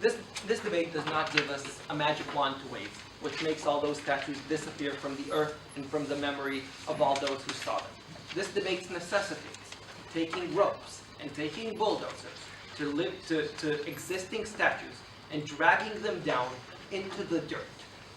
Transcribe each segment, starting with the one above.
this debate does not give us a magic wand to wave, which makes all those statues disappear from the earth and from the memory of all those who saw them. This debate necessitates taking ropes and taking bulldozers to existing statues and dragging them down into the dirt.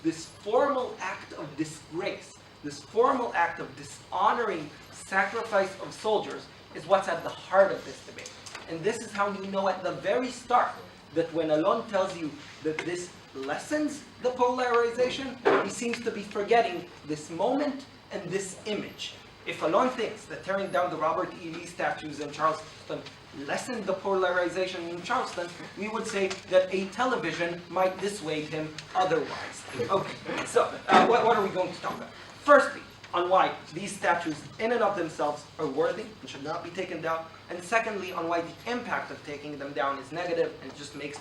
This formal act of disgrace, this formal act of dishonoring sacrifice of soldiers is what's at the heart of this debate. And this is how you know at the very start that when Alon tells you that this lessens the polarization, he seems to be forgetting this moment and this image. If Alon thinks that tearing down the Robert E. Lee statues in Charleston lessened the polarization in Charleston, we would say that a television might dissuade him otherwise. Okay, so what are we going to talk about? Firstly, on why these statues in and of themselves are worthy and should not be taken down, and secondly, on why the impact of taking them down is negative and just makes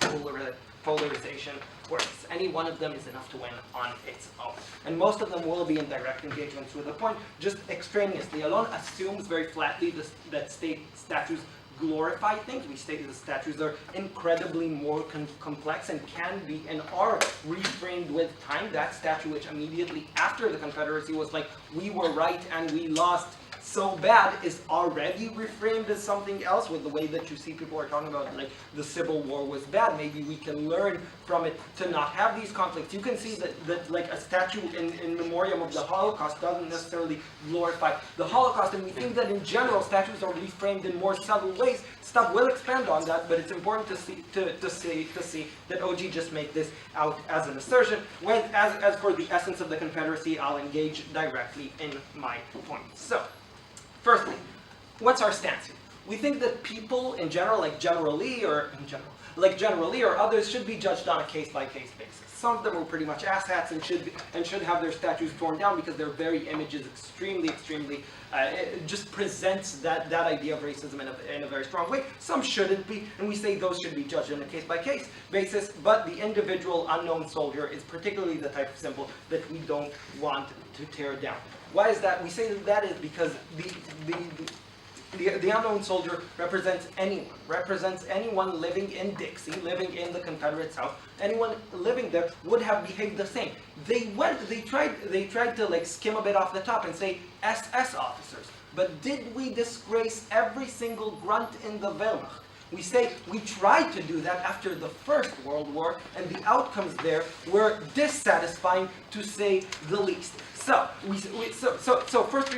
polarization worse. Any one of them is enough to win on its own. And most of them will be in direct engagements with the point, just extraneously. Alon assumes very flatly that state statues glorify things. We stated the statues are incredibly more complex and can be and are reframed with time. That statue, which immediately after the Confederacy was like, we were right and we lost so bad, is already reframed as something else with the way that you see people are talking about like the Civil War was bad. Maybe we can learn from it to not have these conflicts. You can see that like a statue in memoriam of the Holocaust doesn't necessarily glorify the Holocaust, and we think that in general statues are reframed in more subtle ways. Stuff will expand on that, but it's important to see that OG just made this out as an assertion. As for the essence of the Confederacy, I'll engage directly in my point. So, firstly, what's our stance here? We think that people in general, like General Lee or others, should be judged on a case-by-case basis. Some of them are pretty much asshats and should have their statues torn down because their very image is extremely it just presents that idea of racism in a very strong way. Some shouldn't be, and we say those should be judged on a case-by-case basis, but the individual unknown soldier is particularly the type of symbol that we don't want to tear down. Why is that? We say that is because the unknown soldier represents anyone living in Dixie, living in the Confederate South. Anyone living there would have behaved the same. They tried to like skim a bit off the top and say SS officers. But did we disgrace every single grunt in the Wehrmacht? We say we tried to do that after the First World War, and the outcomes there were dissatisfying to say the least. So, first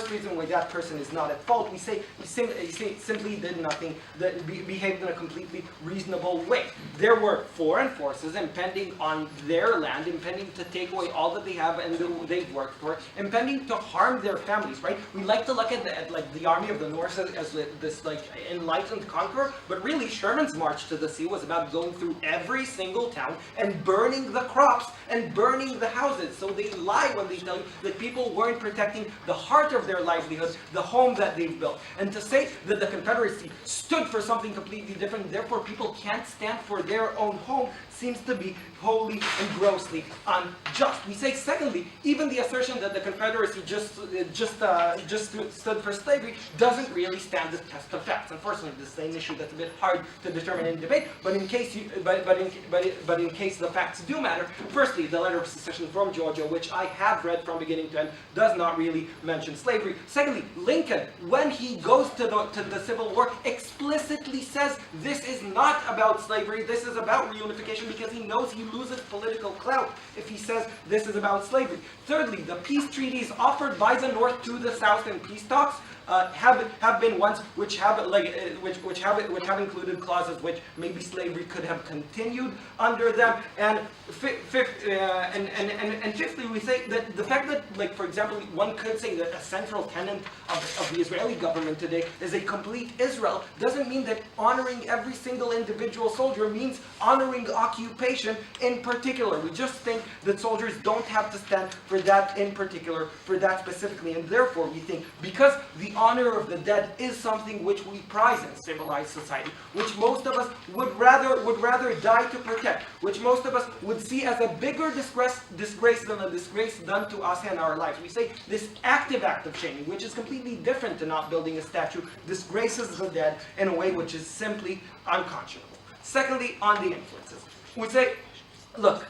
reason why that person is not at fault, we simply did nothing, that behaved in a completely reasonable way. There were foreign forces impending on their land, impending to take away all that they have and they've worked for, impending to harm their families, right? We like to look at the Army of the North as this like enlightened conqueror, but really Sherman's march to the sea was about going through every single town and burning the crops and burning the houses. So they lie when they tell you that people weren't protecting the heart of their livelihood, the home that they've built. And to say that the Confederacy stood for something completely different, therefore people can't stand for their own home, seems to be wholly and grossly unjust. We say, secondly, even the assertion that the Confederacy just stood for slavery doesn't really stand the test of facts. Unfortunately, this is an issue that's a bit hard to determine in debate. But in case the facts do matter, firstly, the letter of secession from Georgia, which I have read from beginning to end, does not really mention slavery. Secondly, Lincoln, when he goes to the Civil War, explicitly says this is not about slavery. This is about reunification, because he knows he loses political clout if he says this is about slavery. Thirdly, the peace treaties offered by the North to the South in peace talks have been ones which have included clauses which maybe slavery could have continued under them. And fifthly, we say that the fact that, like, for example, one could say that a central tenet of the Israeli government today is a complete Israel doesn't mean that honoring every single individual soldier means honoring occupation in particular. We just think that soldiers don't have to stand for that in particular, for that specifically, and therefore we think because the honor of the dead is something which we prize in civilized society, which most of us would rather die to protect, which most of us would see as a bigger disgrace than a disgrace done to us in our lives. We say this active act of shaming, which is completely different to not building a statue, disgraces the dead in a way which is simply unconscionable. Secondly, on the influences. We say, look,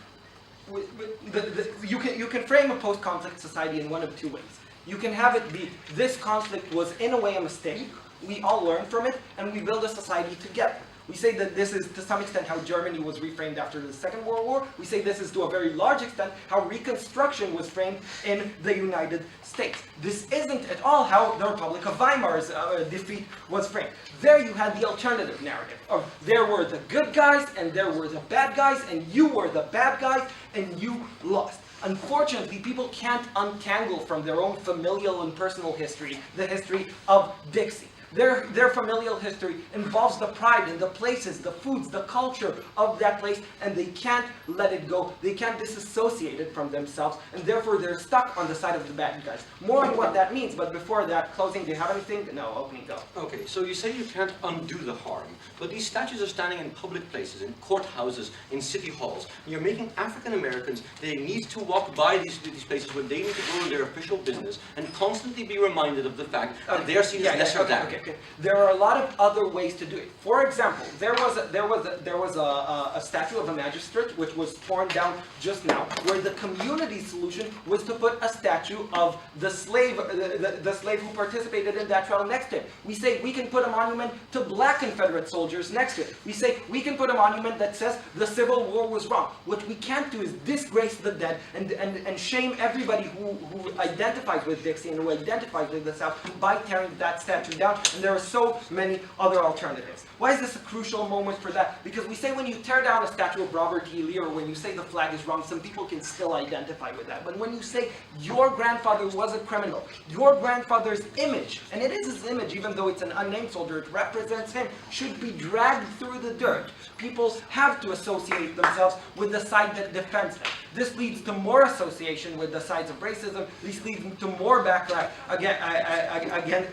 you can frame a post-conflict society in one of two ways. You can have it be, this conflict was in a way a mistake, we all learn from it, and we build a society together. We say that this is, to some extent, how Germany was reframed after the Second World War. We say this is, to a very large extent, how Reconstruction was framed in the United States. This isn't at all how the Republic of Weimar's defeat was framed. There you had the alternative narrative of there were the good guys and there were the bad guys, and you were the bad guys and you lost. Unfortunately, people can't untangle from their own familial and personal history the history of Dixie. Their familial history involves the pride in the places, the foods, the culture of that place, and they can't let it go. They can't disassociate it from themselves, and therefore they're stuck on the side of the bad guys. More on what that means, but before that, closing, do you have anything? No, opening, go. Okay, so you say you can't undo the harm, but these statues are standing in public places, in courthouses, in city halls. And you're making African Americans, they need to walk by these places when they need to go on their official business and constantly be reminded of the fact that they are seen as lesser than. Okay. There are a lot of other ways to do it. For example, there was a statue of a magistrate which was torn down just now, where the community solution was to put a statue of the slave who participated in that trial next to it. We say we can put a monument to black Confederate soldiers next to it. We say we can put a monument that says the Civil War was wrong. What we can't do is disgrace the dead and shame everybody who identifies with Dixie and who identifies with the South by tearing that statue down. And there are so many other alternatives. Why is this a crucial moment for that? Because we say when you tear down a statue of Robert E. Lee, or when you say the flag is wrong, some people can still identify with that. But when you say your grandfather was a criminal, your grandfather's image, and it is his image even though it's an unnamed soldier, it represents him, should be dragged through the dirt. People have to associate themselves with the side that defends them. This leads to more association with the sides of racism. This leads to more backlash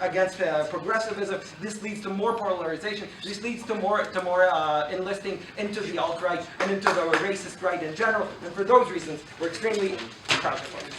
against progressivism. This leads to more polarization. This leads to more enlisting into the alt-right and into the racist right in general. And for those reasons, we're extremely proud of it.